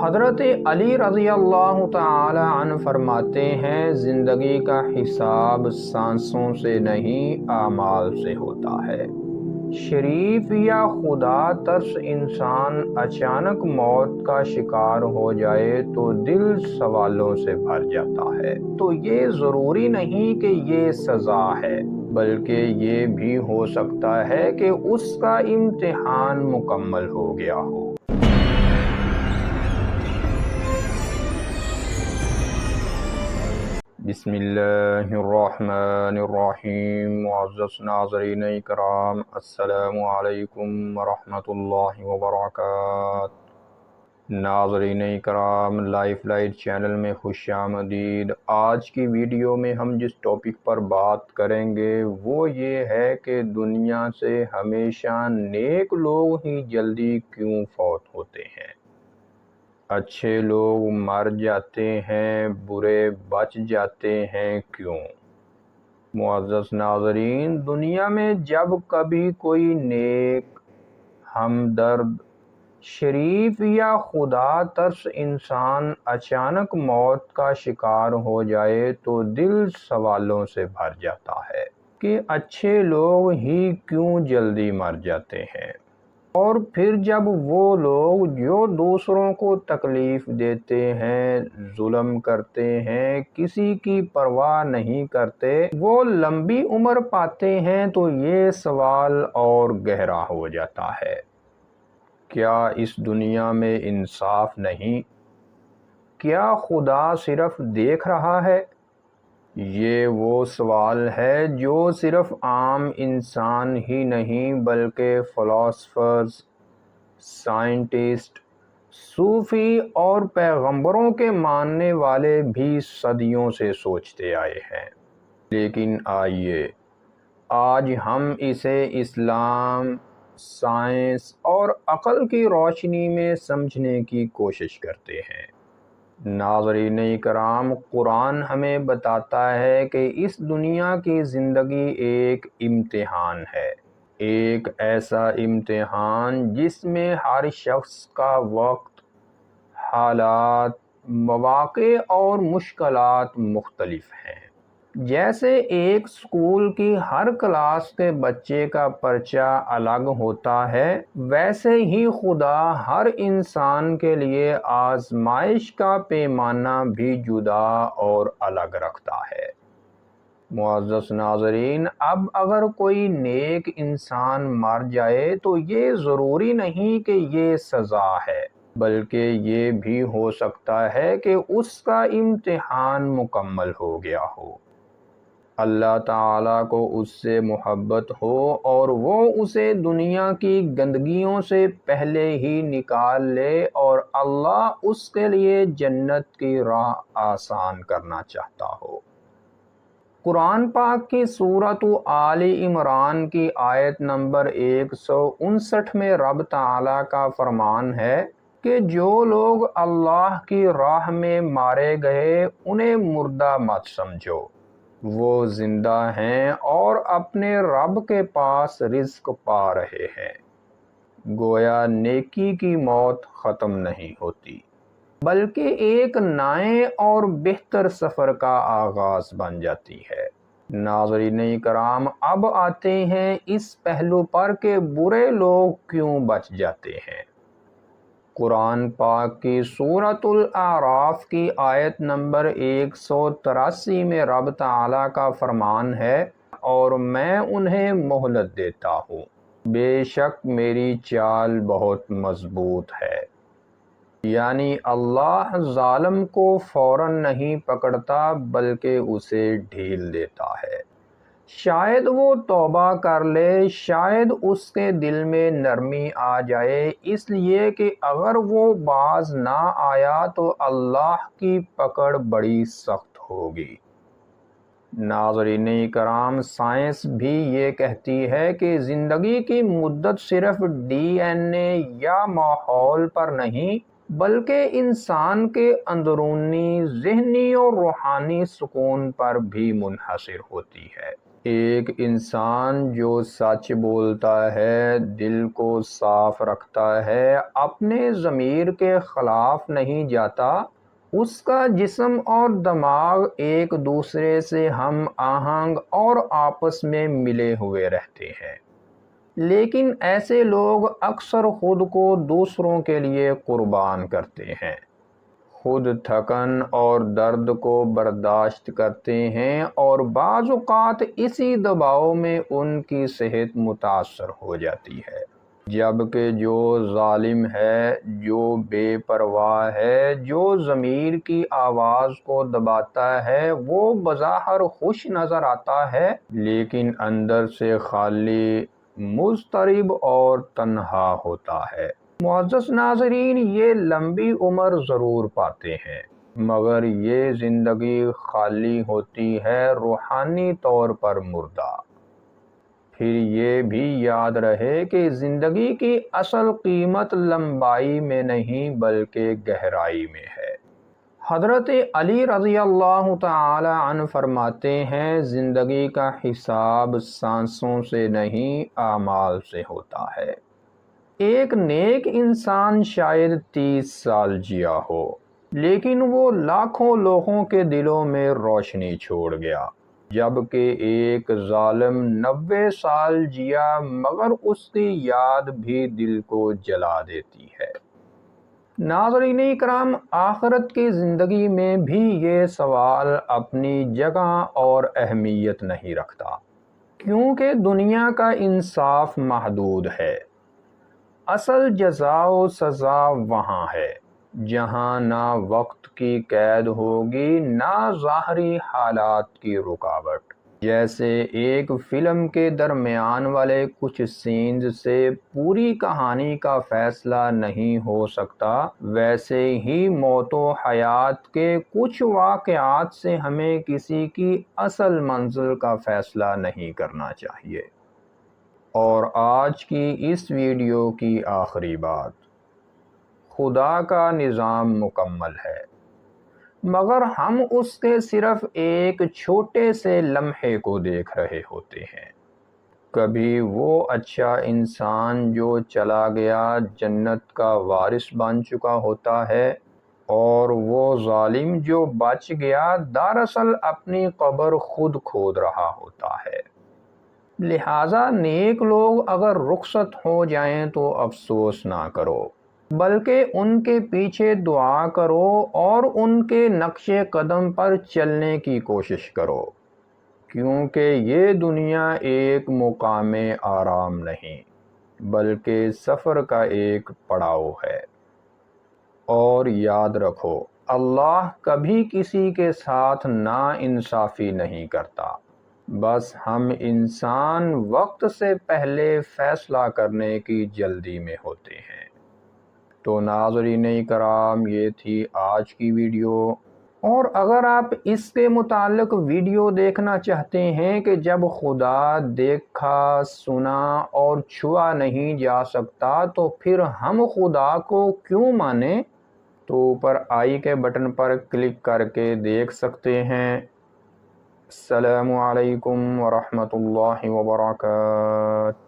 حضرت علی رضی اللہ تعالی عنہ فرماتے ہیں، زندگی کا حساب سانسوں سے نہیں اعمال سے ہوتا ہے۔ شریف یا خدا ترس انسان اچانک موت کا شکار ہو جائے تو دل سوالوں سے بھر جاتا ہے۔ تو یہ ضروری نہیں کہ یہ سزا ہے، بلکہ یہ بھی ہو سکتا ہے کہ اس کا امتحان مکمل ہو گیا ہو۔ بسم اللہ الرحمن الرحیم۔ معزز ناظرین کرام، السلام علیکم ورحمۃ اللہ وبرکاتہ۔ ناظرین کرام، لائف لائٹ چینل میں خوش آمدید۔ آج کی ویڈیو میں ہم جس ٹاپک پر بات کریں گے وہ یہ ہے کہ دنیا سے ہمیشہ نیک لوگ ہی جلدی کیوں فوت ہوتے ہیں؟ اچھے لوگ مر جاتے ہیں، برے بچ جاتے ہیں، کیوں؟ معزز ناظرین، دنیا میں جب کبھی کوئی نیک، ہمدرد، شریف یا خدا ترس انسان اچانک موت کا شکار ہو جائے تو دل سوالوں سے بھر جاتا ہے کہ اچھے لوگ ہی کیوں جلدی مر جاتے ہیں۔ اور پھر جب وہ لوگ جو دوسروں کو تکلیف دیتے ہیں، ظلم کرتے ہیں، کسی کی پرواہ نہیں کرتے، وہ لمبی عمر پاتے ہیں تو یہ سوال اور گہرا ہو جاتا ہے۔ کیا اس دنیا میں انصاف نہیں؟ کیا خدا صرف دیکھ رہا ہے؟ یہ وہ سوال ہے جو صرف عام انسان ہی نہیں بلکہ فلاسفرز، سائنٹسٹ، صوفی اور پیغمبروں کے ماننے والے بھی صدیوں سے سوچتے آئے ہیں۔ لیکن آئیے آج ہم اسے اسلام، سائنس اور عقل کی روشنی میں سمجھنے کی کوشش کرتے ہیں۔ ناظرین کرام، قرآن ہمیں بتاتا ہے کہ اس دنیا کی زندگی ایک امتحان ہے، ایک ایسا امتحان جس میں ہر شخص کا وقت، حالات، مواقع اور مشکلات مختلف ہیں۔ جیسے ایک اسکول کی ہر کلاس کے بچے کا پرچہ الگ ہوتا ہے، ویسے ہی خدا ہر انسان کے لیے آزمائش کا پیمانہ بھی جدا اور الگ رکھتا ہے۔ معزز ناظرین، اب اگر کوئی نیک انسان مر جائے تو یہ ضروری نہیں کہ یہ سزا ہے، بلکہ یہ بھی ہو سکتا ہے کہ اس کا امتحان مکمل ہو گیا ہو۔ اللہ تعالیٰ کو اس سے محبت ہو اور وہ اسے دنیا کی گندگیوں سے پہلے ہی نکال لے اور اللہ اس کے لیے جنت کی راہ آسان کرنا چاہتا ہو۔ قرآن پاک کی سورۃ آل عمران کی آیت نمبر 159 میں رب تعالیٰ کا فرمان ہے کہ جو لوگ اللہ کی راہ میں مارے گئے انہیں مردہ مت سمجھو، وہ زندہ ہیں اور اپنے رب کے پاس رزق پا رہے ہیں۔ گویا نیکی کی موت ختم نہیں ہوتی، بلکہ ایک نئے اور بہتر سفر کا آغاز بن جاتی ہے۔ ناظرین کرام، اب آتے ہیں اس پہلو پر کہ برے لوگ کیوں بچ جاتے ہیں۔ قرآن پاک کی سورۃ الاعراف کی آیت نمبر 183 میں رب تعالیٰ کا فرمان ہے، اور میں انہیں مہلت دیتا ہوں، بے شک میری چال بہت مضبوط ہے۔ یعنی اللہ ظالم کو فوراً نہیں پکڑتا بلکہ اسے ڈھیل دیتا ہے۔ شاید وہ توبہ کر لے، شاید اس کے دل میں نرمی آ جائے، اس لیے کہ اگر وہ باز نہ آیا تو اللہ کی پکڑ بڑی سخت ہوگی۔ ناظرین کرام، سائنس بھی یہ کہتی ہے کہ زندگی کی مدت صرف ڈی این اے یا ماحول پر نہیں بلکہ انسان کے اندرونی، ذہنی اور روحانی سکون پر بھی منحصر ہوتی ہے۔ ایک انسان جو سچ بولتا ہے، دل کو صاف رکھتا ہے، اپنے ضمیر کے خلاف نہیں جاتا، اس کا جسم اور دماغ ایک دوسرے سے ہم آہنگ اور آپس میں ملے ہوئے رہتے ہیں۔ لیکن ایسے لوگ اکثر خود کو دوسروں کے لیے قربان کرتے ہیں، خود تھکن اور درد کو برداشت کرتے ہیں، اور بعض اوقات اسی دباؤ میں ان کی صحت متاثر ہو جاتی ہے۔ جبکہ جو ظالم ہے، جو بے پرواہ ہے، جو ضمیر کی آواز کو دباتا ہے، وہ بظاہر خوش نظر آتا ہے لیکن اندر سے خالی، مضطرب اور تنہا ہوتا ہے۔ معزز ناظرین، یہ لمبی عمر ضرور پاتے ہیں، مگر یہ زندگی خالی ہوتی ہے، روحانی طور پر مردہ۔ پھر یہ بھی یاد رہے کہ زندگی کی اصل قیمت لمبائی میں نہیں بلکہ گہرائی میں ہے۔ حضرت علی رضی اللہ تعالی عنہ فرماتے ہیں، زندگی کا حساب سانسوں سے نہیں، اعمال سے ہوتا ہے۔ ایک نیک انسان شاید 30 سال جیا ہو، لیکن وہ لاکھوں لوگوں کے دلوں میں روشنی چھوڑ گیا، جبکہ ایک ظالم 90 سال جیا مگر اس کی یاد بھی دل کو جلا دیتی ہے۔ ناظرین کرام، آخرت کی زندگی میں بھی یہ سوال اپنی جگہ اور اہمیت نہیں رکھتا، کیونکہ دنیا کا انصاف محدود ہے۔ اصل جزا و سزا وہاں ہے جہاں نہ وقت کی قید ہوگی، نہ ظاہری حالات کی رکاوٹ۔ جیسے ایک فلم کے درمیان والے کچھ سینز سے پوری کہانی کا فیصلہ نہیں ہو سکتا، ویسے ہی موت و حیات کے کچھ واقعات سے ہمیں کسی کی اصل منزل کا فیصلہ نہیں کرنا چاہیے۔ اور آج کی اس ویڈیو کی آخری بات، خدا کا نظام مکمل ہے، مگر ہم اس کے صرف ایک چھوٹے سے لمحے کو دیکھ رہے ہوتے ہیں۔ کبھی وہ اچھا انسان جو چلا گیا جنت کا وارث بن چکا ہوتا ہے، اور وہ ظالم جو بچ گیا دراصل اپنی قبر خود کھود رہا ہوتا ہے۔ لہٰذا نیک لوگ اگر رخصت ہو جائیں تو افسوس نہ کرو، بلکہ ان کے پیچھے دعا کرو اور ان کے نقش قدم پر چلنے کی کوشش کرو، کیونکہ یہ دنیا ایک مقام آرام نہیں بلکہ سفر کا ایک پڑاؤ ہے۔ اور یاد رکھو، اللہ کبھی کسی کے ساتھ ناانصافی نہیں کرتا، بس ہم انسان وقت سے پہلے فیصلہ کرنے کی جلدی میں ہوتے ہیں۔ تو ناظرین کرام، یہ تھی آج کی ویڈیو، اور اگر آپ اس کے متعلق ویڈیو دیکھنا چاہتے ہیں کہ جب خدا دیکھا، سنا اور چھوا نہیں جا سکتا تو پھر ہم خدا کو کیوں مانیں، تو اوپر آئی کے بٹن پر کلک کر کے دیکھ سکتے ہیں۔ السلام علیکم ورحمۃ اللہ وبرکاتہ۔